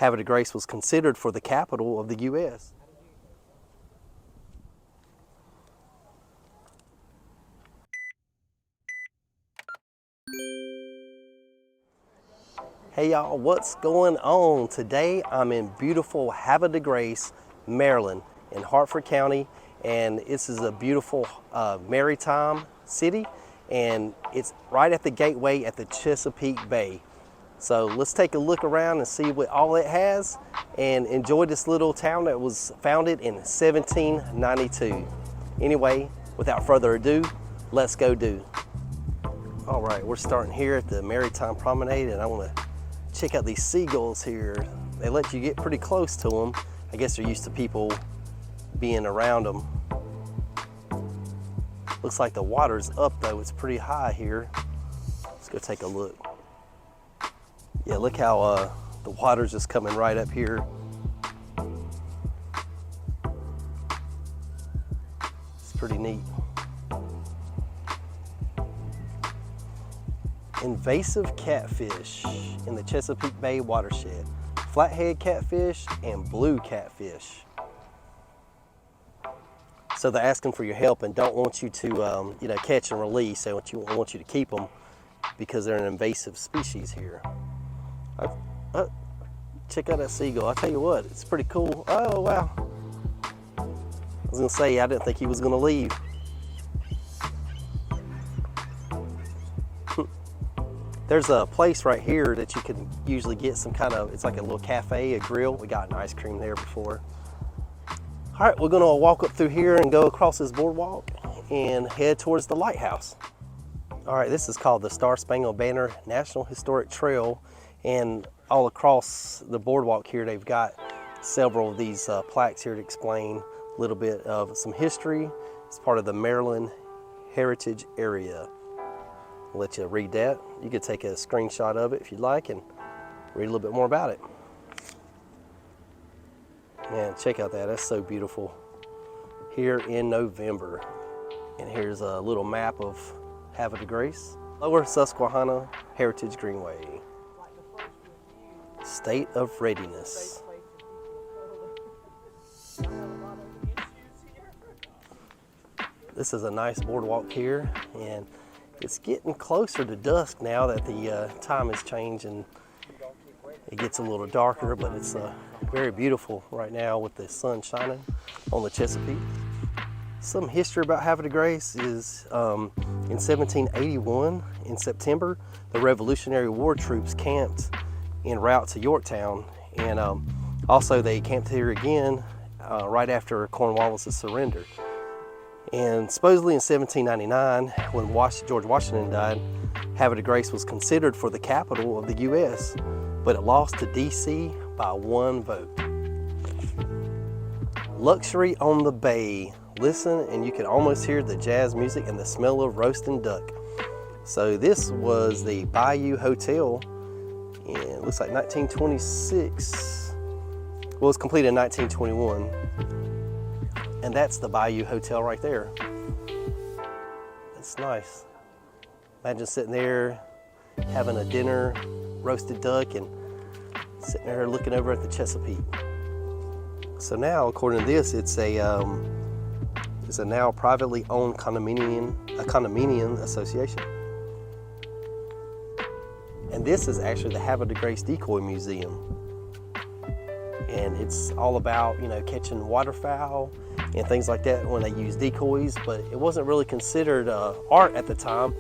Havre de Grace was considered for the capital of the U.S. Hey y'all, what's going on? Today I'm in beautiful Havre de Grace, Maryland, in Hartford County, and this is a beautiful maritime city, and it's right at the gateway at the Chesapeake Bay. So let's take a look around and see what all it has and enjoy this little town that was founded in 1792. Anyway, without further ado, let's go do. All right, we're starting here at the Maritime Promenade, and I want to check out these seagulls here. They let you get pretty close to them. I guess they're used to people being around them. Looks like the water's up though. It's pretty high here. Let's go take a look. Yeah, look how the water's just coming right up here. It's pretty neat. Invasive catfish in the Chesapeake Bay watershed. Flathead catfish and blue catfish. So they're asking for your help and don't want you to catch and release. They want you to keep them because they're an invasive species here. Check out that seagull. I'll tell you what, it's pretty cool. Oh, wow. I was gonna say, I didn't think he was gonna leave. There's a place right here that you can usually get some kind of, it's like a little cafe, a grill. We got an ice cream there before. All right, we're gonna walk up through here and go across this boardwalk and head towards the lighthouse. All right, this is called the Star Spangled Banner National Historic Trail. And all across the boardwalk here, they've got several of these plaques here to explain a little bit of some history. It's part of the Maryland Heritage Area. I'll let you read that. You could take a screenshot of it if you'd like and read a little bit more about it. Man, check out that, that's so beautiful. Here in November. And here's a little map of Havre de Grace. Lower Susquehanna Heritage Greenway. State of readiness. This is a nice boardwalk here, and it's getting closer to dusk now that the time has changed and it gets a little darker, but it's very beautiful right now with the sun shining on the Chesapeake. Some history about Havre de Grace is in 1781, in September, the Revolutionary War troops camped en route to Yorktown, and also they camped here again right after Cornwallis' surrender. And supposedly in 1799, when George Washington died, Havre de Grace was considered for the capital of the U.S., but it lost to D.C. by 1 vote. Luxury on the Bay. Listen and you can almost hear the jazz music and the smell of roasting duck. So this was the Bayou Hotel. And it looks like 1926. Well, it was completed in 1921. And that's the Bayou Hotel right there. That's nice. Imagine sitting there, having a dinner, roasted duck, and sitting there looking over at the Chesapeake. So now, according to this, it's a now privately owned condominium association. And this is actually the Havre de Grace Decoy Museum. And it's all about, catching waterfowl and things like that when they use decoys, but it wasn't really considered art at the time.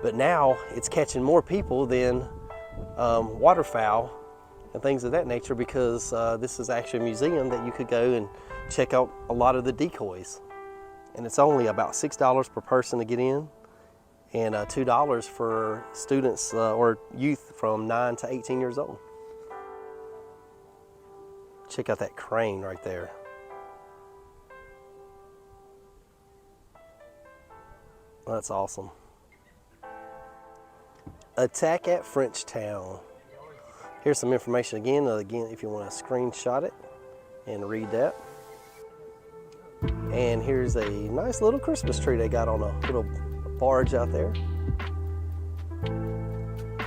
But now it's catching more people than waterfowl and things of that nature, because this is actually a museum that you could go and check out a lot of the decoys. And it's only about $6 per person to get in, and $2 for students or youth from 9 to 18 years old. Check out that crane right there. That's awesome. Attack at Frenchtown. Here's some information again, if you want to screenshot it and read that. And here's a nice little Christmas tree they got on a little barge out there.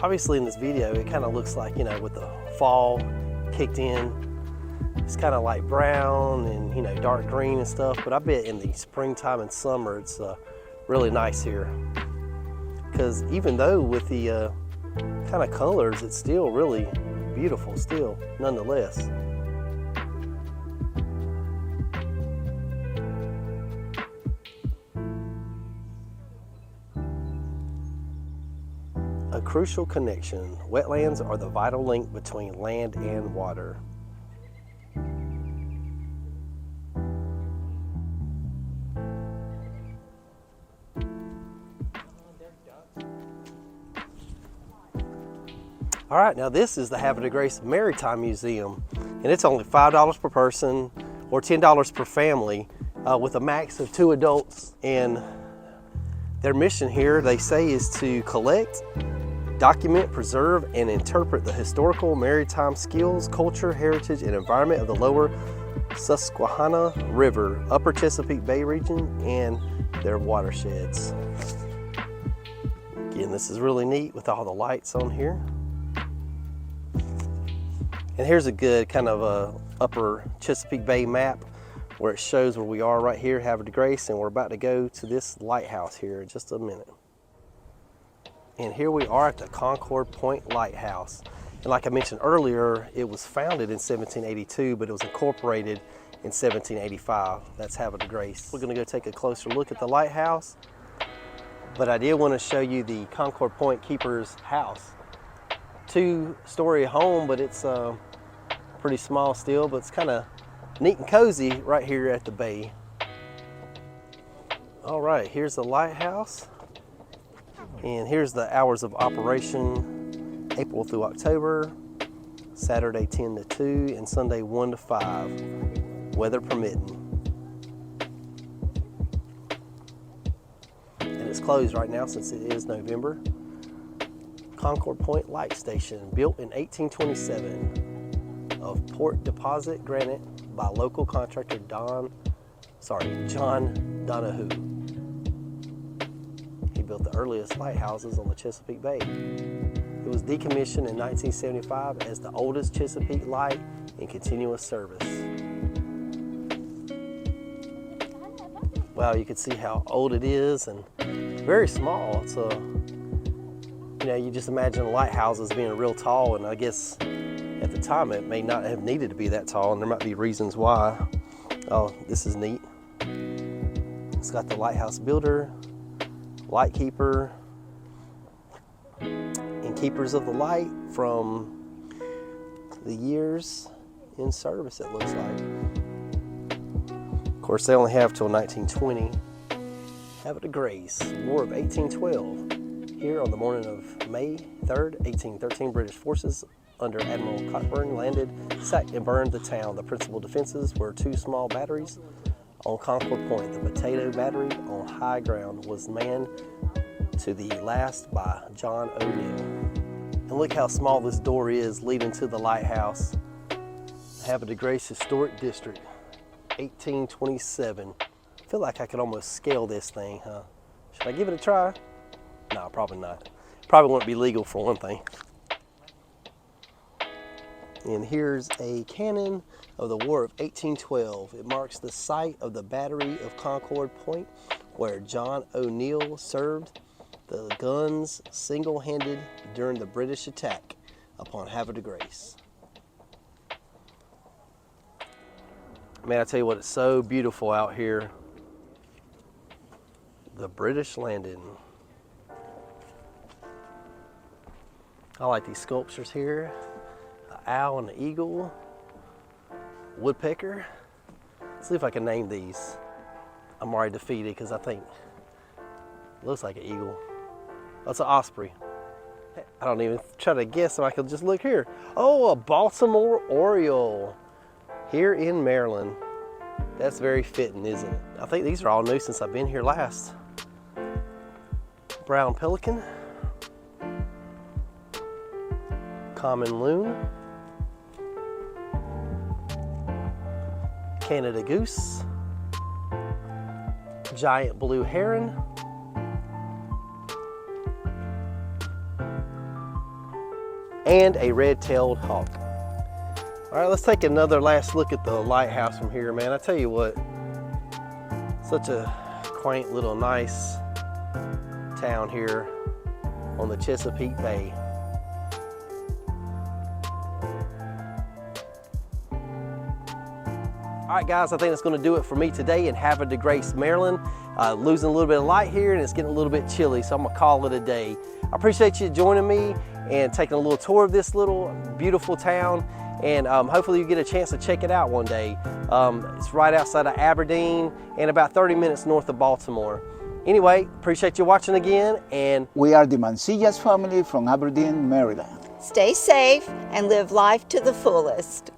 Obviously in this video, it kind of looks like, with the fall kicked in. It's kind of like brown and, you know, dark green and stuff, but I bet in the springtime and summer it's really nice here. Because even though with the kind of colors, it's still really beautiful still, nonetheless. A crucial connection. Wetlands are the vital link between land and water. All right, now this is the Havre de Grace Maritime Museum, and it's only $5 per person or $10 per family with a max of 2 adults. And their mission here, they say, is to collect, document, preserve, and interpret the historical maritime skills, culture, heritage, and environment of the lower Susquehanna River, upper Chesapeake Bay region, and their watersheds. Again, this is really neat with all the lights on here. And here's a good kind of a upper Chesapeake Bay map where it shows where we are right here, Havre de Grace, and we're about to go to this lighthouse here in just a minute. And here we are at the Concord Point Lighthouse. And like I mentioned earlier, it was founded in 1782, but it was incorporated in 1785. That's Havre de Grace. We're gonna go take a closer look at the lighthouse, but I did want to show you the Concord Point Keeper's house. 2-story home, but it's pretty small still, but it's kind of neat and cozy right here at the bay. All right, here's the lighthouse, and here's the hours of operation: April through October, Saturday 10 to 2, and Sunday 1 to 5, weather permitting. And it's closed right now since it is November. Concord Point Light Station, built in 1827 of port deposit granite by local contractor John Donahue. He built the earliest lighthouses on the Chesapeake Bay. It was decommissioned in 1975 as the oldest Chesapeake light in continuous service. Wow, you can see how old it is, and very small. It's a, you know, you just imagine lighthouses being real tall, and I guess at the time it may not have needed to be that tall, and there might be reasons why. Oh, this is neat. It's got the lighthouse builder, light keeper, and keepers of the light from the years in service, it looks like. Of course, they only have till 1920. Havre de Grace, War of 1812. Here on the morning of May 3rd, 1813, British forces under Admiral Cockburn landed, sacked, and burned the town. The principal defenses were 2 small batteries on Concord Point. The Potato Battery on high ground was manned to the last by John O'Neill. And look how small this door is leading to the lighthouse. Havre de Grace Historic District, 1827. I feel like I could almost scale this thing, huh? Should I give it a try? No, probably not. Probably won't be legal for one thing. And here's a cannon of the War of 1812. It marks the site of the Battery of Concord Point, where John O'Neill served the guns single-handed during the British attack upon Havre de Grace. Man, I tell you what, it's so beautiful out here. The British landing. I like these sculptures here. An owl and an eagle. Woodpecker. Let's see if I can name these. I'm already defeated because I think it looks like an eagle. That's an osprey. I don't even try to guess, so I can just look here. Oh, a Baltimore Oriole here in Maryland. That's very fitting, isn't it? I think these are all new since I've been here last. Brown pelican. Common loon. Canada goose. Giant blue heron. And a red-tailed hawk. All right, let's take another last look at the lighthouse from here, man. I tell you what, such a quaint little nice town here on the Chesapeake Bay. All right, guys, I think that's going to do it for me today in Havre de Grace, Maryland. Losing a little bit of light here, and it's getting a little bit chilly, so I'm going to call it a day. I appreciate you joining me and taking a little tour of this little beautiful town, and hopefully you get a chance to check it out one day. It's right outside of Aberdeen and about 30 minutes north of Baltimore. Anyway, appreciate you watching again, and We are the Mancillas family from Aberdeen, Maryland. Stay safe and live life to the fullest.